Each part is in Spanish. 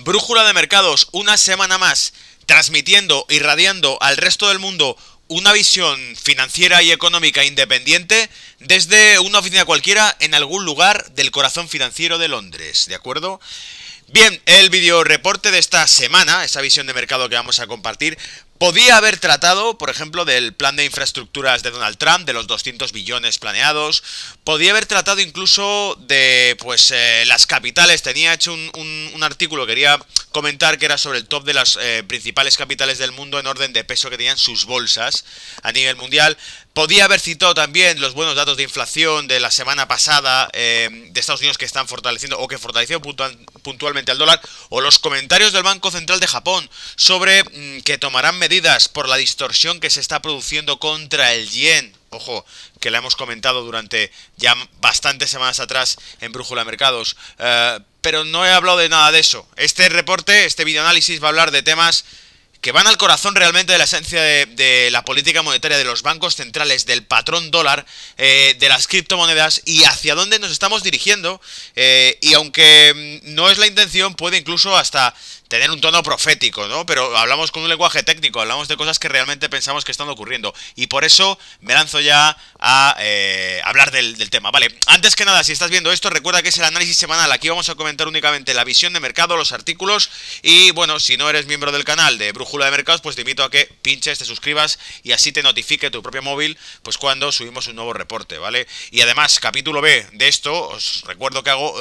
Brújula de mercados, una semana más, transmitiendo, irradiando al resto del mundo una visión financiera y económica independiente desde una oficina cualquiera en algún lugar del corazón financiero de Londres, ¿de acuerdo? Bien, el video reporte de esta semana, esa visión de mercado que vamos a compartir, podía haber tratado, por ejemplo, del plan de infraestructuras de Donald Trump, de los 200 billones planeados. Podía haber tratado incluso de, pues, las capitales. Tenía hecho un artículo, quería comentar que era sobre el top de las principales capitales del mundo en orden de peso que tenían sus bolsas a nivel mundial. Podía haber citado también los buenos datos de inflación de la semana pasada de Estados Unidos que están fortaleciendo o que fortalecieron puntualmente al dólar, o los comentarios del Banco Central de Japón sobre que tomarán medidas por la distorsión que se está produciendo contra el yen. Ojo, que la hemos comentado durante ya bastantes semanas atrás en Brújula de Mercados, pero no he hablado de nada de eso. Este reporte, este videoanálisis va a hablar de temas que van al corazón realmente de la esencia de la política monetaria de los bancos centrales, del patrón dólar, de las criptomonedas y hacia dónde nos estamos dirigiendo. Y aunque no es la intención, puede incluso hasta tener un tono profético, ¿no? Pero hablamos con un lenguaje técnico, hablamos de cosas que realmente pensamos que están ocurriendo. Y por eso me lanzo ya a hablar del tema, ¿vale? Antes que nada, si estás viendo esto, recuerda que es el análisis semanal. Aquí vamos a comentar únicamente la visión de mercado, los artículos. Y bueno, si no eres miembro del canal de Brújula de Mercados, pues te invito a que pinches, te suscribas y así te notifique tu propio móvil, pues cuando subimos un nuevo reporte, ¿vale? Y además, capítulo B de esto, os recuerdo que hago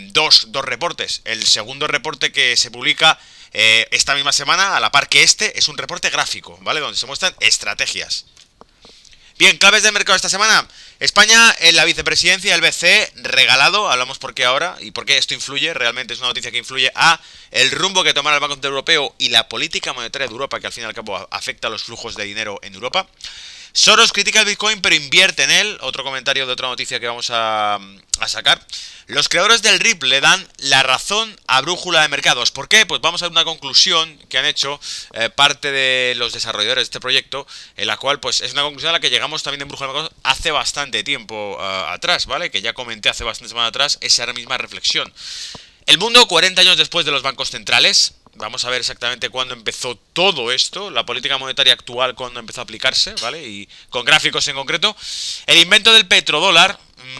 dos reportes. El segundo reporte que se publica esta misma semana, a la par que este, es un reporte gráfico, ¿vale? Donde se muestran estrategias. Bien, claves de mercado esta semana. España en la vicepresidencia del BCE, regalado, hablamos por qué ahora y por qué esto influye, realmente es una noticia que influye a el rumbo que tomará el Banco Central Europeo y la política monetaria de Europa, que al fin y al cabo afecta a los flujos de dinero en Europa. Soros critica el Bitcoin pero invierte en él, otro comentario de otra noticia que vamos a sacar. Los creadores del RIP le dan la razón a Brújula de Mercados. ¿Por qué? Pues vamos a ver una conclusión que han hecho parte de los desarrolladores de este proyecto, en la cual pues es una conclusión a la que llegamos también en Brújula de Mercados hace bastante tiempo atrás, ¿vale? Que ya comenté hace bastante semanas atrás esa misma reflexión. El mundo 40 años después de los bancos centrales. Vamos a ver exactamente cuándo empezó todo esto, la política monetaria actual, cuándo empezó a aplicarse, ¿vale? Y con gráficos en concreto. El invento del petrodólar,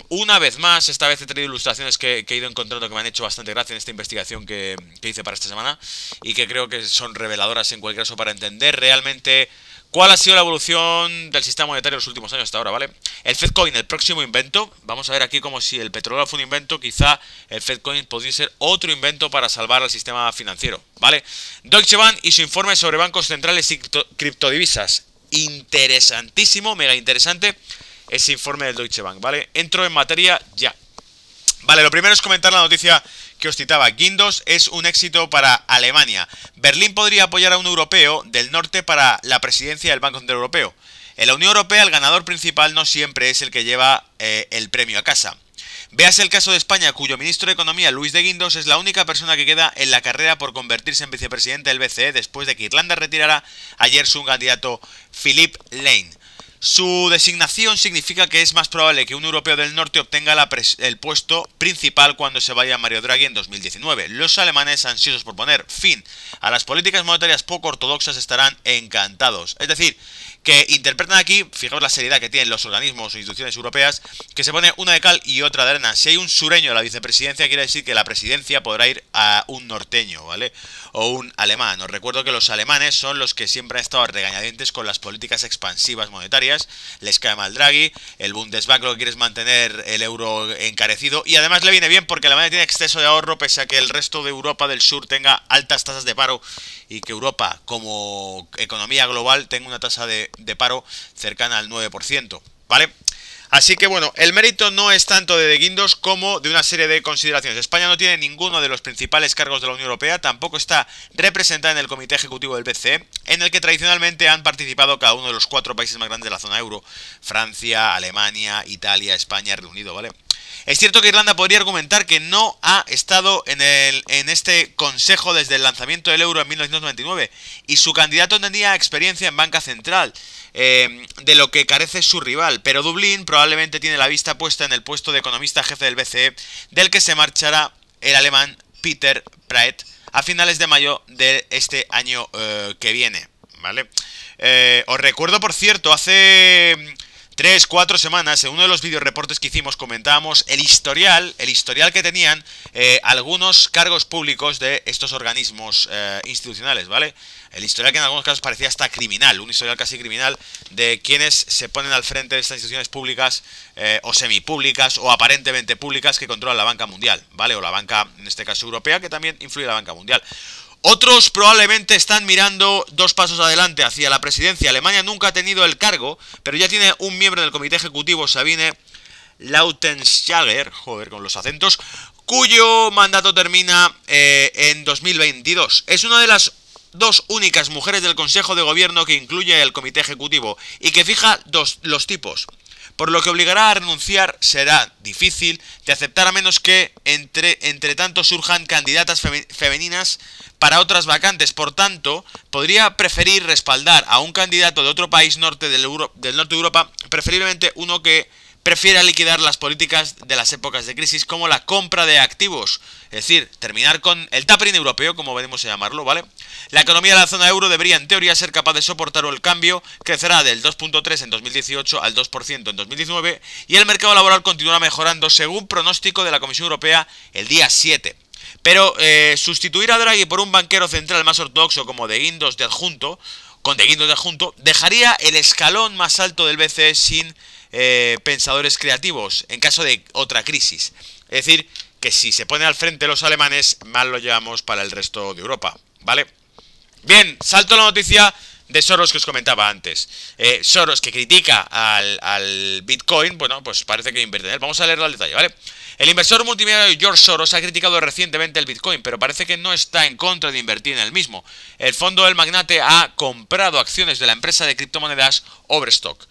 una vez más, esta vez he traído ilustraciones que he ido encontrando que me han hecho bastante gracia en esta investigación que hice para esta semana y que creo que son reveladoras en cualquier caso para entender realmente cuál ha sido la evolución del sistema monetario en los últimos años hasta ahora, ¿vale? El Fedcoin, el próximo invento. Vamos a ver aquí como si el petróleo fue un invento, quizá el Fedcoin podría ser otro invento para salvar al sistema financiero, ¿vale? Deutsche Bank y su informe sobre bancos centrales y criptodivisas. Interesantísimo, mega interesante ese informe del Deutsche Bank, ¿vale? Entro en materia ya. Vale, lo primero es comentar la noticia que os citaba. Guindos es un éxito para Alemania. Berlín podría apoyar a un europeo del norte para la presidencia del Banco Central Europeo. En la Unión Europea el ganador principal no siempre es el que lleva el premio a casa. Véase el caso de España, cuyo ministro de Economía, Luis de Guindos, es la única persona que queda en la carrera por convertirse en vicepresidente del BCE después de que Irlanda retirara ayer su candidato Philip Lane. Su designación significa que es más probable que un europeo del norte obtenga el puesto principal cuando se vaya Mario Draghi en 2019. Los alemanes, ansiosos por poner fin a las políticas monetarias poco ortodoxas, estarán encantados. Es decir, que interpretan aquí, fijaos la seriedad que tienen los organismos o instituciones europeas, que se pone una de cal y otra de arena. Si hay un sureño a la vicepresidencia, quiere decir que la presidencia podrá ir a un norteño, ¿vale? O un alemán. Os recuerdo que los alemanes son los que siempre han estado regañadientes con las políticas expansivas monetarias. Les cae mal Draghi, el Bundesbank lo que quiere es mantener el euro encarecido y además le viene bien porque Alemania tiene exceso de ahorro pese a que el resto de Europa del sur tenga altas tasas de paro y que Europa como economía global tenga una tasa de paro cercana al 9%, ¿vale? Así que bueno, el mérito no es tanto de Guindos como de una serie de consideraciones. España no tiene ninguno de los principales cargos de la Unión Europea, tampoco está representada en el Comité Ejecutivo del BCE, en el que tradicionalmente han participado cada uno de los 4 países más grandes de la zona euro: Francia, Alemania, Italia, España, Reino Unido, ¿vale? Es cierto que Irlanda podría argumentar que no ha estado en este consejo desde el lanzamiento del euro en 1999 y su candidato tenía experiencia en banca central, de lo que carece su rival, pero Dublín probablemente tiene la vista puesta en el puesto de economista jefe del BCE, del que se marchará el alemán Peter Praet a finales de mayo de este año que viene, ¿vale? Os recuerdo, por cierto, hace 3-4 semanas, en uno de los videoreportes que hicimos, comentábamos el historial que tenían algunos cargos públicos de estos organismos institucionales, ¿vale? El historial que en algunos casos parecía hasta criminal, un historial casi criminal de quienes se ponen al frente de estas instituciones públicas o semipúblicas o aparentemente públicas que controlan la banca mundial, ¿vale? O la banca, en este caso europea, que también influye en la banca mundial. Otros probablemente están mirando 2 pasos adelante hacia la presidencia. Alemania nunca ha tenido el cargo, pero ya tiene un miembro del comité ejecutivo, Sabine Lautenschläger, joder con los acentos, cuyo mandato termina en 2022. Es una de las 2 únicas mujeres del Consejo de Gobierno que incluye el comité ejecutivo y que fija los tipos, por lo que obligará a renunciar. Será difícil de aceptar a menos que entre tanto surjan candidatas femeninas para otras vacantes. Por tanto, podría preferir respaldar a un candidato de otro país del norte de Europa, preferiblemente uno que prefiera liquidar las políticas de las épocas de crisis, como la compra de activos, es decir, terminar con el tapering europeo, como venimos a llamarlo, ¿vale? La economía de la zona euro debería, en teoría, ser capaz de soportar el cambio, crecerá del 2.3 en 2018 al 2% en 2019, y el mercado laboral continuará mejorando, según pronóstico de la Comisión Europea el día 7. Pero sustituir a Draghi por un banquero central más ortodoxo como De Guindos de adjunto, dejaría el escalón más alto del BCE sin pensadores creativos en caso de otra crisis. Es decir, que si se ponen al frente los alemanes, mal lo llevamos para el resto de Europa, ¿vale? Bien, salto a la noticia de Soros que os comentaba antes. Soros, que critica al Bitcoin, bueno, pues parece que invierte en él. Vamos a leerlo al detalle, ¿vale? El inversor multimillonario George Soros ha criticado recientemente el Bitcoin, pero parece que no está en contra de invertir en el mismo. El fondo del magnate ha comprado acciones de la empresa de criptomonedas Overstock.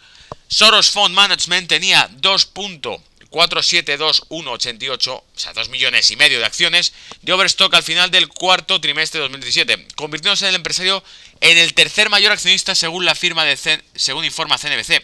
Soros Fund Management tenía 2.472188, o sea, 2,5 millones de acciones de Overstock al final del cuarto trimestre de 2017, convirtiéndose en el empresario en el tercer mayor accionista según la firma según informa CNBC.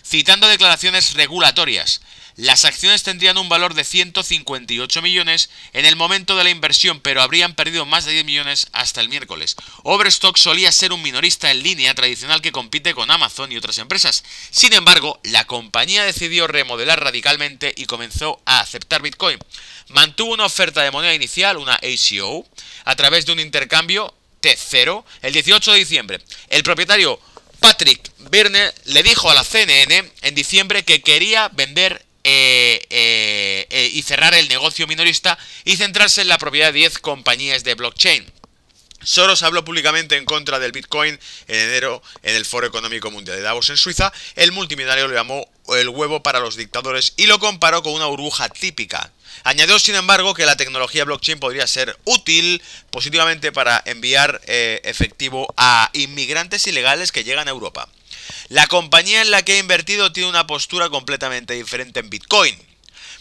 Citando declaraciones regulatorias, las acciones tendrían un valor de 158 millones en el momento de la inversión, pero habrían perdido más de 10 millones hasta el miércoles. Overstock solía ser un minorista en línea tradicional que compite con Amazon y otras empresas. Sin embargo, la compañía decidió remodelar radicalmente y comenzó a aceptar Bitcoin. Mantuvo una oferta de moneda inicial, una ACO, a través de un intercambio T0 el 18 de diciembre. El propietario Patrick Byrne le dijo a la CNN en diciembre que quería vender y cerrar el negocio minorista y centrarse en la propiedad de 10 compañías de blockchain. Soros habló públicamente en contra del Bitcoin en enero en el Foro Económico Mundial de Davos en Suiza. El multimillonario lo llamó el huevo para los dictadores y lo comparó con una burbuja típica. Añadió, sin embargo, que la tecnología blockchain podría ser útil positivamente para enviar efectivo a inmigrantes ilegales que llegan a Europa. La compañía en la que ha invertido tiene una postura completamente diferente en Bitcoin.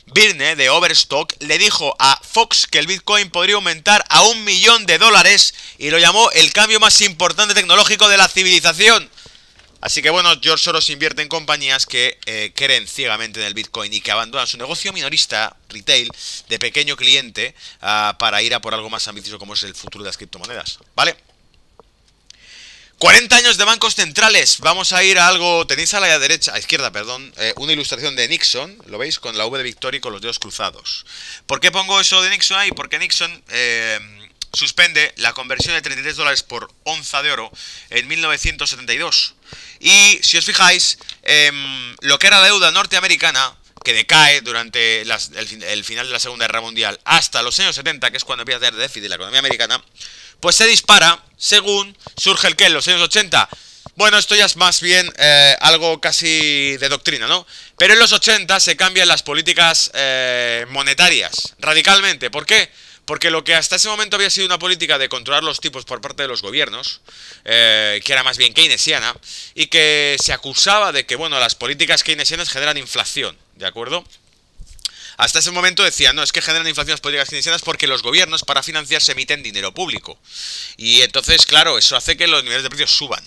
Byrne, de Overstock, le dijo a Fox que el Bitcoin podría aumentar a $1 millón y lo llamó el cambio más importante tecnológico de la civilización. Así que bueno, George Soros invierte en compañías que creen ciegamente en el Bitcoin y que abandonan su negocio minorista, retail, de pequeño cliente, para ir a por algo más ambicioso como es el futuro de las criptomonedas, ¿vale? 40 años de bancos centrales. Vamos a ir a algo, tenéis a la derecha, a izquierda, perdón, una ilustración de Nixon, ¿lo veis? Con la V de Victoria y con los dedos cruzados. ¿Por qué pongo eso de Nixon ahí? Porque Nixon suspende la conversión de $33 por onza de oro en 1972. Y si os fijáis, lo que era la deuda norteamericana, que decae durante el final de la Segunda Guerra Mundial hasta los años 70, que es cuando empieza a tener déficit la economía americana, pues se dispara según surge el que en los años 80. Bueno, esto ya es más bien algo casi de doctrina, ¿no? Pero en los 80 se cambian las políticas monetarias radicalmente. ¿Por qué? Porque lo que hasta ese momento había sido una política de controlar los tipos por parte de los gobiernos, que era más bien keynesiana, y que se acusaba de que, bueno, las políticas keynesianas generan inflación, ¿de acuerdo? Hasta ese momento decían, no, es que generan inflación las políticas keynesianas porque los gobiernos para financiarse emiten dinero público. Y entonces, claro, eso hace que los niveles de precios suban.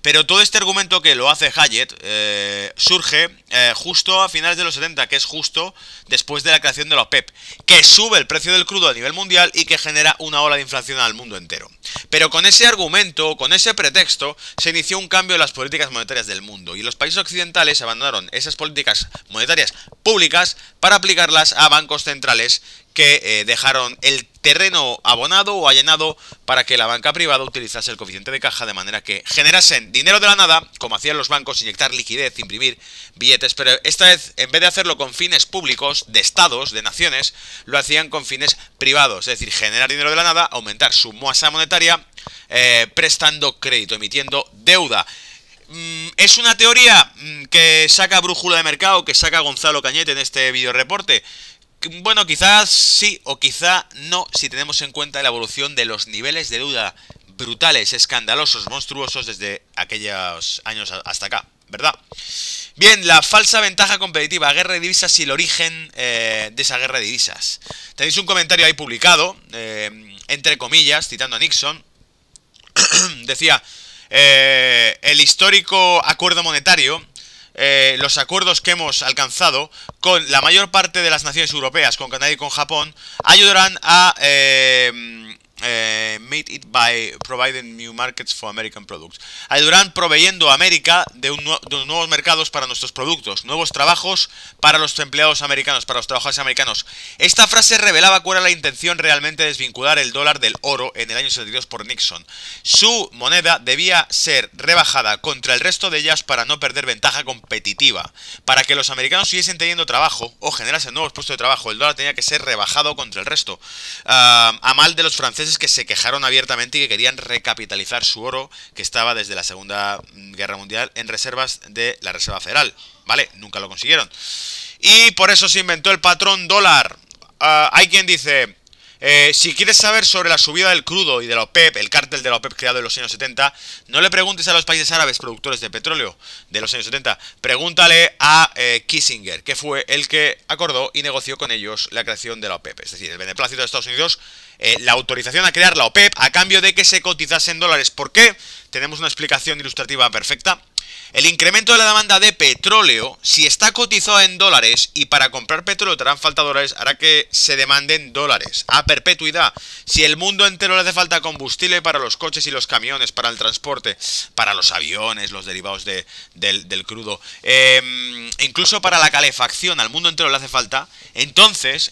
Pero todo este argumento que lo hace Hayek surge justo a finales de los 70, que es justo después de la creación de la OPEP, que sube el precio del crudo a nivel mundial y que genera una ola de inflación al mundo entero. Pero con ese argumento, con ese pretexto, se inició un cambio en las políticas monetarias del mundo y los países occidentales abandonaron esas políticas monetarias públicas para aplicarlas a bancos centrales que dejaron el terreno abonado o allanado para que la banca privada utilizase el coeficiente de caja de manera que generasen dinero de la nada, como hacían los bancos, inyectar liquidez, imprimir billetes, pero esta vez, en vez de hacerlo con fines públicos, de estados, de naciones, lo hacían con fines privados, es decir, generar dinero de la nada, aumentar su masa monetaria, prestando crédito, emitiendo deuda. Es una teoría que saca Brújula de Mercado, que saca Gonzalo Cañete en este videoreporte. Bueno, quizás sí o quizá no, si tenemos en cuenta la evolución de los niveles de deuda brutales, escandalosos, monstruosos desde aquellos años hasta acá, ¿verdad? Bien, la falsa ventaja competitiva, guerra de divisas y el origen de esa guerra de divisas. Tenéis un comentario ahí publicado, entre comillas, citando a Nixon. Decía, el histórico acuerdo monetario, los acuerdos que hemos alcanzado con la mayor parte de las naciones europeas, con Canadá y con Japón, ayudarán a made it by providing new markets for American products. Ayudarán proveyendo a América de nuevos mercados para nuestros productos, nuevos trabajos para los empleados americanos, para los trabajadores americanos. Esta frase revelaba cuál era la intención realmente de desvincular el dólar del oro en el año 72 por Nixon. Su moneda debía ser rebajada contra el resto de ellas para no perder ventaja competitiva. Para que los americanos siguiesen teniendo trabajo o generasen nuevos puestos de trabajo, el dólar tenía que ser rebajado contra el resto. A mal de los franceses, que se quejaron abiertamente y que querían recapitalizar su oro, que estaba desde la Segunda Guerra Mundial en reservas de la Reserva Federal, ¿vale? Nunca lo consiguieron. Y por eso se inventó el patrón dólar. Hay quien dice, si quieres saber sobre la subida del crudo y de la OPEP, el cártel de la OPEP creado en los años 70, no le preguntes a los países árabes productores de petróleo de los años 70, pregúntale a Kissinger, que fue el que acordó y negoció con ellos la creación de la OPEP, es decir, el beneplácito de Estados Unidos, la autorización a crear la OPEP a cambio de que se cotizase en dólares. ¿Por qué? Tenemos una explicación ilustrativa perfecta. El incremento de la demanda de petróleo, si está cotizado en dólares y para comprar petróleo te harán falta dólares, hará que se demanden dólares a perpetuidad. Si el mundo entero le hace falta combustible para los coches y los camiones, para el transporte, para los aviones, los derivados del crudo, incluso para la calefacción, al mundo entero le hace falta, entonces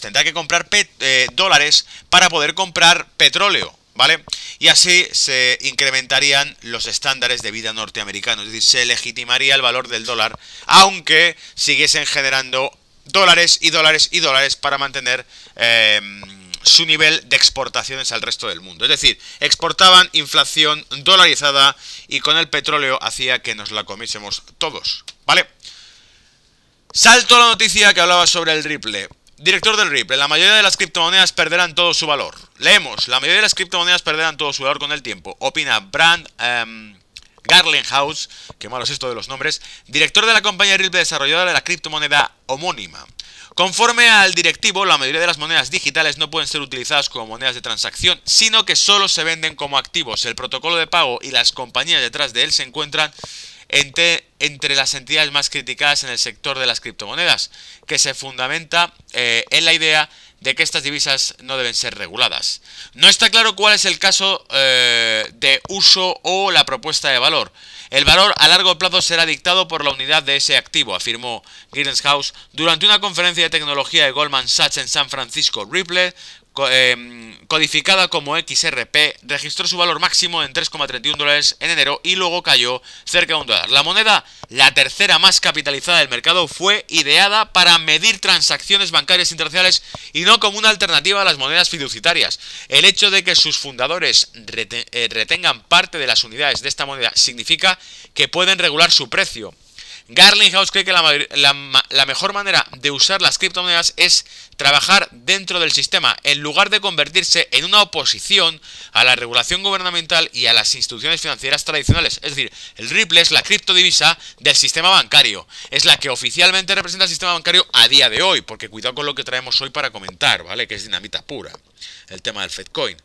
tendrá que comprar dólares para poder comprar petróleo, ¿vale? Y así se incrementarían los estándares de vida norteamericanos, es decir, se legitimaría el valor del dólar, aunque siguiesen generando dólares y dólares y dólares para mantener su nivel de exportaciones al resto del mundo. Es decir, exportaban inflación dolarizada y con el petróleo hacía que nos la comiésemos todos, ¿vale? Salto a la noticia que hablaba sobre el Ripple. Director del Ripple, la mayoría de las criptomonedas perderán todo su valor. Leemos, la mayoría de las criptomonedas perderán todo su valor con el tiempo. Opina Brand Garlinghouse, que malo es esto de los nombres, director de la compañía Ripple desarrolladora de la criptomoneda homónima. Conforme al directivo, la mayoría de las monedas digitales no pueden ser utilizadas como monedas de transacción, sino que solo se venden como activos. El protocolo de pago y las compañías detrás de él se encuentran entre las entidades más criticadas en el sector de las criptomonedas, que se fundamenta en la idea de que estas divisas no deben ser reguladas. No está claro cuál es el caso de uso o la propuesta de valor. El valor a largo plazo será dictado por la unidad de ese activo, afirmó Garlinghouse durante una conferencia de tecnología de Goldman Sachs en San Francisco. Ripple, codificada como XRP, registró su valor máximo en 3,31 dólares en enero y luego cayó cerca de $1. La moneda, la tercera más capitalizada del mercado, fue ideada para medir transacciones bancarias internacionales y no como una alternativa a las monedas fiduciarias. El hecho de que sus fundadores retengan parte de las unidades de esta moneda significa que pueden regular su precio. Garlinghouse cree que la mejor manera de usar las criptomonedas es trabajar dentro del sistema, en lugar de convertirse en una oposición a la regulación gubernamental y a las instituciones financieras tradicionales. Es decir, el Ripple es la criptodivisa del sistema bancario, es la que oficialmente representa el sistema bancario a día de hoy, porque cuidado con lo que traemos hoy para comentar, ¿vale? Que es dinamita pura, el tema del Fedcoin.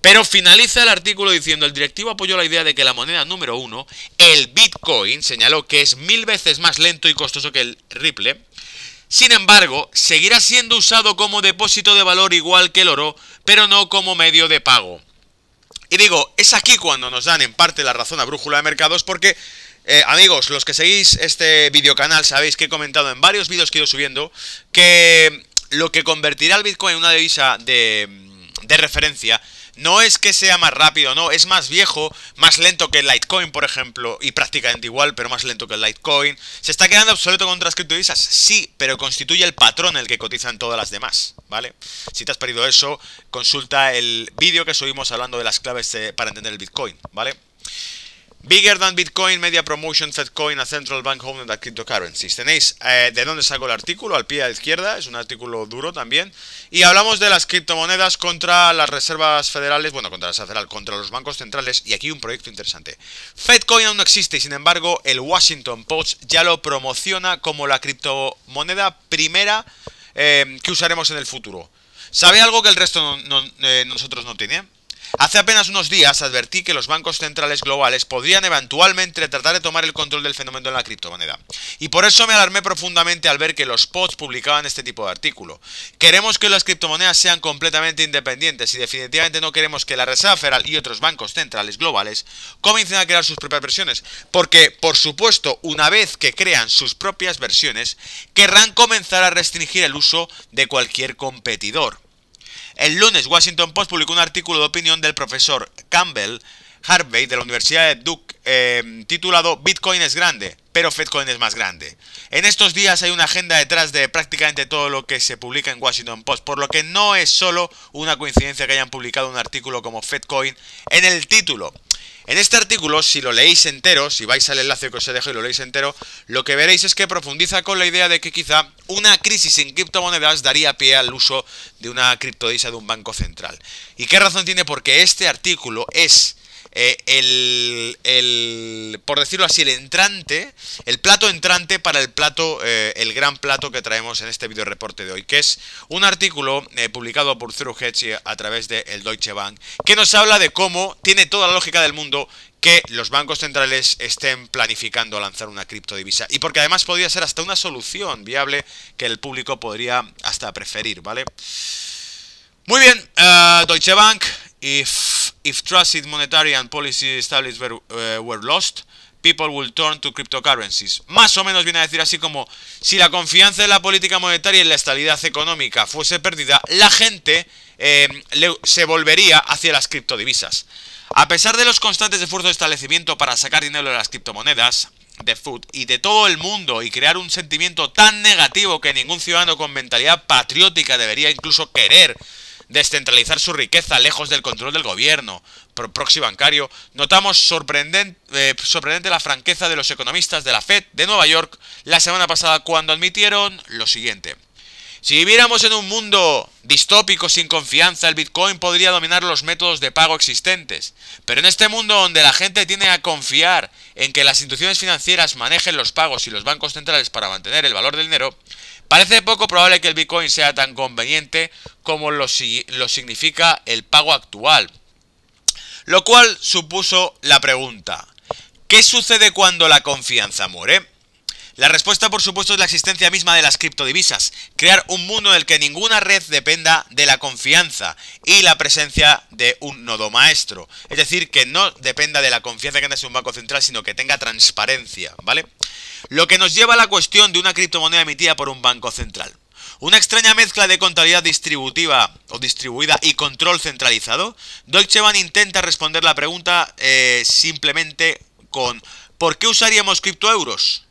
Pero finaliza el artículo diciendo: el directivo apoyó la idea de que la moneda número 1, el Bitcoin, señaló que es 1000 veces más lento y costoso que el Ripple. Sin embargo, seguirá siendo usado como depósito de valor igual que el oro, pero no como medio de pago. Y digo, es aquí cuando nos dan en parte la razón a Brújula de Mercados, porque, amigos, los que seguís este videocanal sabéis que he comentado en varios vídeos que he ido subiendo que lo que convertirá al Bitcoin en una divisa de referencia no es que sea más rápido, no, es más viejo, más lento que el Litecoin, por ejemplo, y prácticamente igual, pero más lento que el Litecoin. ¿Se está quedando obsoleto con otras criptodivisas? Sí, pero constituye el patrón en el que cotizan todas las demás, ¿vale? Si te has perdido eso, consulta el vídeo que subimos hablando de las claves para entender el Bitcoin, ¿vale? Bigger than Bitcoin, Media Promotion, Fedcoin, a Central Bank Home and Cryptocurrencies. Tenéis de dónde saco el artículo, al pie a la izquierda, es un artículo duro también. Y hablamos de las criptomonedas contra las reservas federales, bueno, contra la Reserva Federal, contra los bancos centrales, y aquí un proyecto interesante. Fedcoin aún no existe y sin embargo el Washington Post ya lo promociona como la criptomoneda primera que usaremos en el futuro. ¿Sabe algo que el resto nosotros no tiene? Hace apenas unos días advertí que los bancos centrales globales podrían eventualmente tratar de tomar el control del fenómeno de la criptomoneda. Y por eso me alarmé profundamente al ver que los pods publicaban este tipo de artículo. Queremos que las criptomonedas sean completamente independientes y definitivamente no queremos que la Reserva Federal y otros bancos centrales globales comiencen a crear sus propias versiones. Porque, por supuesto, una vez que crean sus propias versiones, querrán comenzar a restringir el uso de cualquier competidor. El lunes, Washington Post publicó un artículo de opinión del profesor Campbell Harvey de la Universidad de Duke titulado Bitcoin es grande, pero Fedcoin es más grande. En estos días hay una agenda detrás de prácticamente todo lo que se publica en Washington Post, por lo que no es solo una coincidencia que hayan publicado un artículo como Fedcoin en el título. En este artículo, si lo leéis entero, si vais al enlace que os he dejado y lo leéis entero, lo que veréis es que profundiza con la idea de que quizá una crisis en criptomonedas daría pie al uso de una criptodivisa de un banco central. ¿Y qué razón tiene? Porque este artículo es por decirlo así, el plato entrante para el gran plato que traemos en este video reporte de hoy, que es un artículo publicado por Zero Hedge a través del Deutsche Bank, que nos habla de cómo tiene toda la lógica del mundo que los bancos centrales estén planificando lanzar una criptodivisa, y porque además podría ser hasta una solución viable que el público podría hasta preferir, ¿vale? Muy bien, Deutsche Bank, if trusted monetary and policy established were lost, people will turn to cryptocurrencies. Más o menos viene a decir así como, si la confianza en la política monetaria y en la estabilidad económica fuese perdida, la gente se volvería hacia las criptodivisas. A pesar de los constantes esfuerzos de establecimiento para sacar dinero de las criptomonedas, de food y de todo el mundo y crear un sentimiento tan negativo que ningún ciudadano con mentalidad patriótica debería incluso querer descentralizar su riqueza lejos del control del gobierno, proxy bancario, notamos sorprendente la franqueza de los economistas de la Fed de Nueva York la semana pasada cuando admitieron lo siguiente: si viviéramos en un mundo distópico sin confianza, el Bitcoin podría dominar los métodos de pago existentes. Pero en este mundo donde la gente tiende a confiar en que las instituciones financieras manejen los pagos y los bancos centrales para mantener el valor del dinero, parece poco probable que el Bitcoin sea tan conveniente como lo significa el pago actual. Lo cual supuso la pregunta: ¿qué sucede cuando la confianza muere? La respuesta, por supuesto, es la existencia misma de las criptodivisas. Crear un mundo en el que ninguna red dependa de la confianza y la presencia de un nodo maestro. Es decir, que no dependa de la confianza que tenga un banco central, sino que tenga transparencia, ¿vale? Lo que nos lleva a la cuestión de una criptomoneda emitida por un banco central. Una extraña mezcla de contabilidad distributiva o distribuida y control centralizado. Deutsche Bank intenta responder la pregunta simplemente con ¿por qué usaríamos criptoeuros?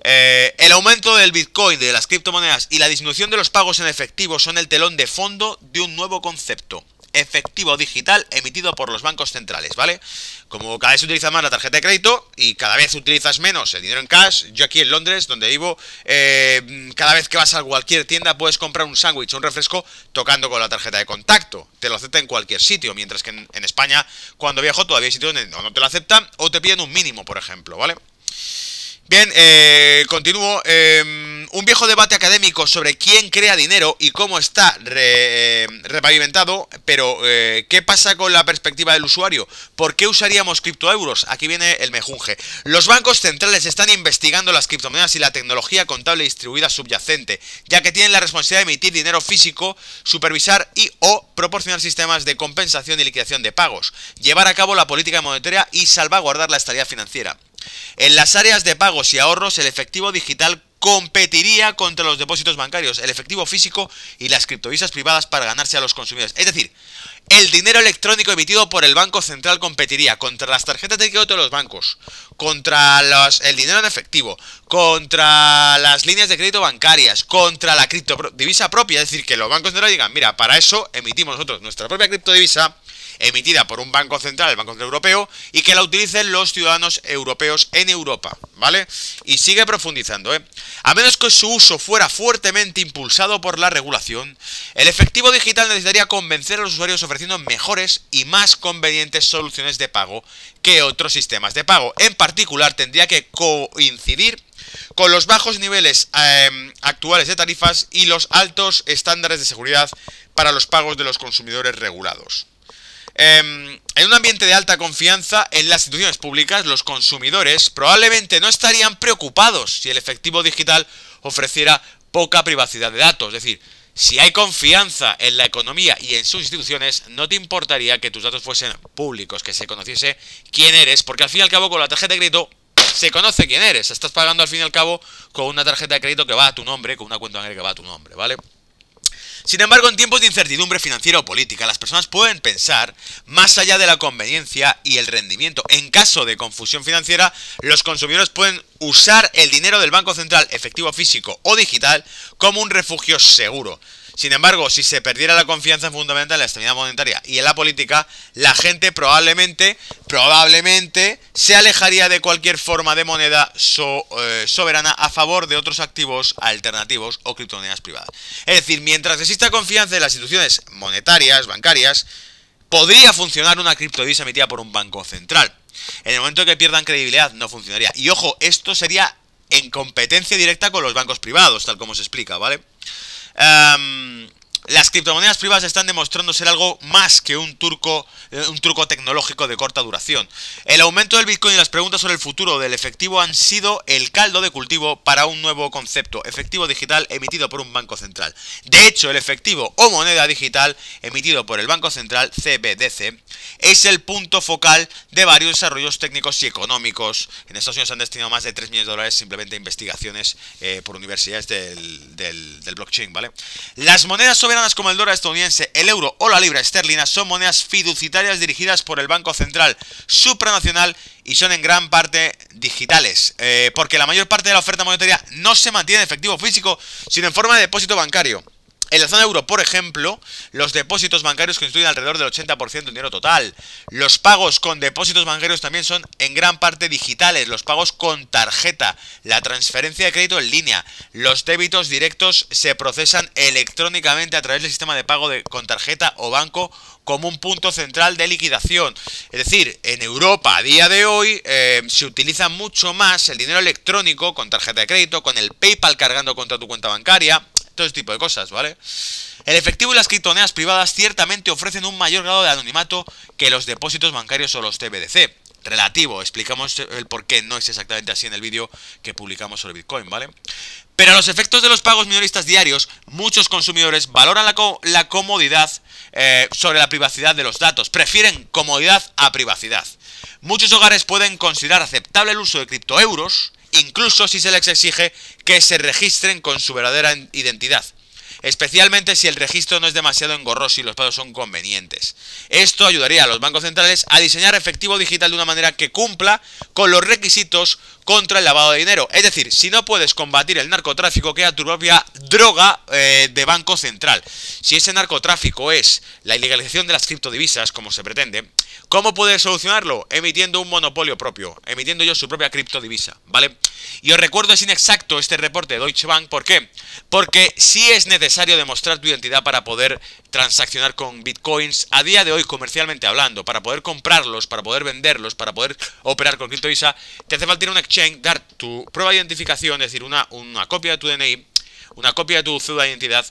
El aumento del Bitcoin, de las criptomonedas y la disminución de los pagos en efectivo son el telón de fondo de un nuevo concepto: efectivo digital emitido por los bancos centrales, ¿vale? Como cada vez se utiliza más la tarjeta de crédito y cada vez utilizas menos el dinero en cash, yo aquí en Londres, donde vivo, cada vez que vas a cualquier tienda puedes comprar un sándwich o un refresco tocando con la tarjeta de contacto. Te lo acepta en cualquier sitio, mientras que en España, cuando viajo, todavía hay sitios donde no te lo aceptan o te piden un mínimo, por ejemplo, ¿vale? Bien, continúo. Un viejo debate académico sobre quién crea dinero y cómo está repavimentado, pero ¿qué pasa con la perspectiva del usuario? ¿Por qué usaríamos criptoeuros? Aquí viene el mejunje. Los bancos centrales están investigando las criptomonedas y la tecnología contable distribuida subyacente, ya que tienen la responsabilidad de emitir dinero físico, supervisar y o proporcionar sistemas de compensación y liquidación de pagos, llevar a cabo la política monetaria y salvaguardar la estabilidad financiera. En las áreas de pagos y ahorros, el efectivo digital competiría contra los depósitos bancarios, el efectivo físico y las criptodivisas privadas para ganarse a los consumidores. Es decir, el dinero electrónico emitido por el Banco Central competiría contra las tarjetas de crédito de los bancos, contra el dinero en efectivo, contra las líneas de crédito bancarias, contra la criptodivisa propia. Es decir, que los bancos centrales digan, mira, para eso emitimos nosotros nuestra propia criptodivisa, emitida por un banco central, el Banco Central Europeo, y que la utilicen los ciudadanos europeos en Europa, ¿vale? Y sigue profundizando, A menos que su uso fuera fuertemente impulsado por la regulación, el efectivo digital necesitaría convencer a los usuarios ofreciendo mejores y más convenientes soluciones de pago que otros sistemas de pago. En particular, tendría que coincidir con los bajos niveles actuales de tarifas y los altos estándares de seguridad para los pagos de los consumidores regulados. En un ambiente de alta confianza en las instituciones públicas, los consumidores probablemente no estarían preocupados si el efectivo digital ofreciera poca privacidad de datos. Es decir, si hay confianza en la economía y en sus instituciones, no te importaría que tus datos fuesen públicos, que se conociese quién eres, porque al fin y al cabo con la tarjeta de crédito se conoce quién eres. Estás pagando al fin y al cabo con una tarjeta de crédito que va a tu nombre, con una cuenta bancaria que va a tu nombre, ¿vale? Sin embargo, en tiempos de incertidumbre financiera o política, las personas pueden pensar más allá de la conveniencia y el rendimiento. En caso de confusión financiera, los consumidores pueden usar el dinero del Banco Central, efectivo físico o digital, como un refugio seguro. Sin embargo, si se perdiera la confianza fundamental en la estabilidad monetaria y en la política, la gente probablemente se alejaría de cualquier forma de moneda soberana a favor de otros activos alternativos o criptomonedas privadas. Es decir, mientras exista confianza en las instituciones monetarias, bancarias, podría funcionar una criptodivisa emitida por un banco central. En el momento que pierdan credibilidad, no funcionaría. Y ojo, esto sería en competencia directa con los bancos privados, tal como se explica, ¿vale? Las criptomonedas privadas están demostrando ser algo más que un truco tecnológico de corta duración. El aumento del Bitcoin y las preguntas sobre el futuro del efectivo han sido el caldo de cultivo para un nuevo concepto, efectivo digital emitido por un banco central. De hecho, el efectivo o moneda digital emitido por el Banco Central, CBDC, es el punto focal de varios desarrollos técnicos y económicos. En Estados Unidos han destinado más de 3 millones de dólares simplemente a investigaciones por universidades del blockchain, ¿vale? Las monedas soberanas como el dólar estadounidense, el euro o la libra esterlina son monedas fiduciarias dirigidas por el Banco Central supranacional y son en gran parte digitales, porque la mayor parte de la oferta monetaria no se mantiene en efectivo físico, sino en forma de depósito bancario. En la zona euro, por ejemplo, los depósitos bancarios constituyen alrededor del 80% del dinero total. Los pagos con depósitos bancarios también son en gran parte digitales. Los pagos con tarjeta, la transferencia de crédito en línea, los débitos directos se procesan electrónicamente a través del sistema de pago con tarjeta o banco como un punto central de liquidación. Es decir, en Europa a día de hoy se utiliza mucho más el dinero electrónico con tarjeta de crédito, con el PayPal cargando contra tu cuenta bancaria, todo ese tipo de cosas, ¿vale? El efectivo y las criptomonedas privadas ciertamente ofrecen un mayor grado de anonimato que los depósitos bancarios o los CBDC. Relativo, explicamos el por qué no es exactamente así en el vídeo que publicamos sobre Bitcoin, ¿vale? Pero a los efectos de los pagos minoristas diarios, muchos consumidores valoran la comodidad sobre la privacidad de los datos. Prefieren comodidad a privacidad. Muchos hogares pueden considerar aceptable el uso de criptoeuros, incluso si se les exige que se registren con su verdadera identidad, especialmente si el registro no es demasiado engorroso y los pagos son convenientes. Esto ayudaría a los bancos centrales a diseñar efectivo digital de una manera que cumpla con los requisitos contra el lavado de dinero. Es decir, si no puedes combatir el narcotráfico, crea tu propia droga de banco central. Si ese narcotráfico es la ilegalización de las criptodivisas, como se pretende, ¿cómo puedes solucionarlo? Emitiendo un monopolio propio, emitiendo yo su propia criptodivisa, ¿vale? Y os recuerdo, es inexacto este reporte de Deutsche Bank. ¿Por qué? Porque sí es necesario necesario demostrar tu identidad para poder transaccionar con bitcoins a día de hoy, comercialmente hablando. Para poder comprarlos, para poder venderlos, para poder operar con CryptoVisa, te hace falta ir a un exchange, dar tu prueba de identificación, es decir, una copia de tu DNI, una copia de tu cédula de identidad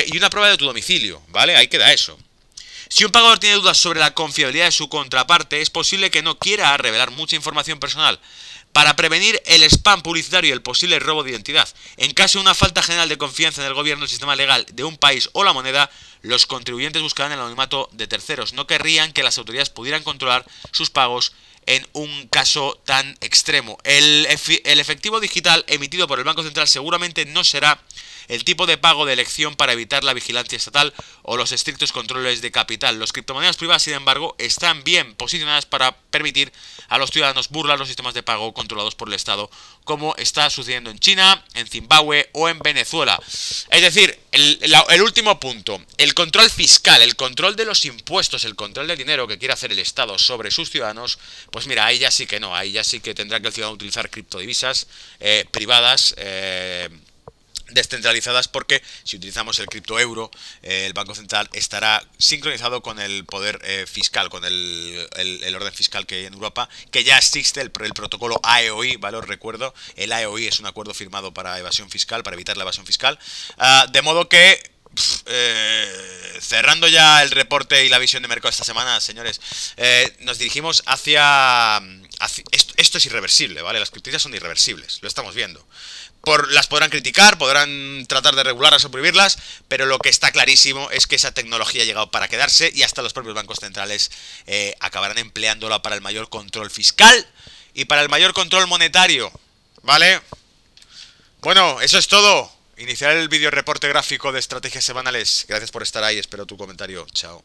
y una prueba de tu domicilio, ¿vale? Ahí queda eso. Si un pagador tiene dudas sobre la confiabilidad de su contraparte, es posible que no quiera revelar mucha información personal para prevenir el spam publicitario y el posible robo de identidad. En caso de una falta general de confianza en el gobierno, el sistema legal de un país o la moneda, los contribuyentes buscarán el anonimato de terceros. No querrían que las autoridades pudieran controlar sus pagos en un caso tan extremo. El efectivo digital emitido por el Banco Central seguramente no será el tipo de pago de elección para evitar la vigilancia estatal o los estrictos controles de capital. Las criptomonedas privadas, sin embargo, están bien posicionadas para permitir a los ciudadanos burlar los sistemas de pago controlados por el Estado, como está sucediendo en China, en Zimbabue o en Venezuela. Es decir, el último punto, el control fiscal, el control de los impuestos, el control del dinero que quiere hacer el Estado sobre sus ciudadanos, pues mira, ahí ya sí que no, ahí ya sí que tendrá que el ciudadano utilizar criptodivisas privadas, descentralizadas, porque si utilizamos el criptoeuro, el Banco Central estará sincronizado con el poder fiscal, con el orden fiscal que hay en Europa, que ya existe el protocolo AEOI, ¿vale? Os recuerdo, el AEOI es un acuerdo firmado para evasión fiscal, para evitar la evasión fiscal, de modo que cerrando ya el reporte y la visión de mercado esta semana, señores, nos dirigimos hacia esto es irreversible, ¿vale? Las criptomonedas son irreversibles, lo estamos viendo. Las podrán criticar, podrán tratar de regularlas o prohibirlas, pero lo que está clarísimo es que esa tecnología ha llegado para quedarse y hasta los propios bancos centrales acabarán empleándola para el mayor control fiscal y para el mayor control monetario, ¿vale? Bueno, eso es todo. Iniciar el vídeo reporte gráfico de estrategias semanales. Gracias por estar ahí, espero tu comentario. Chao.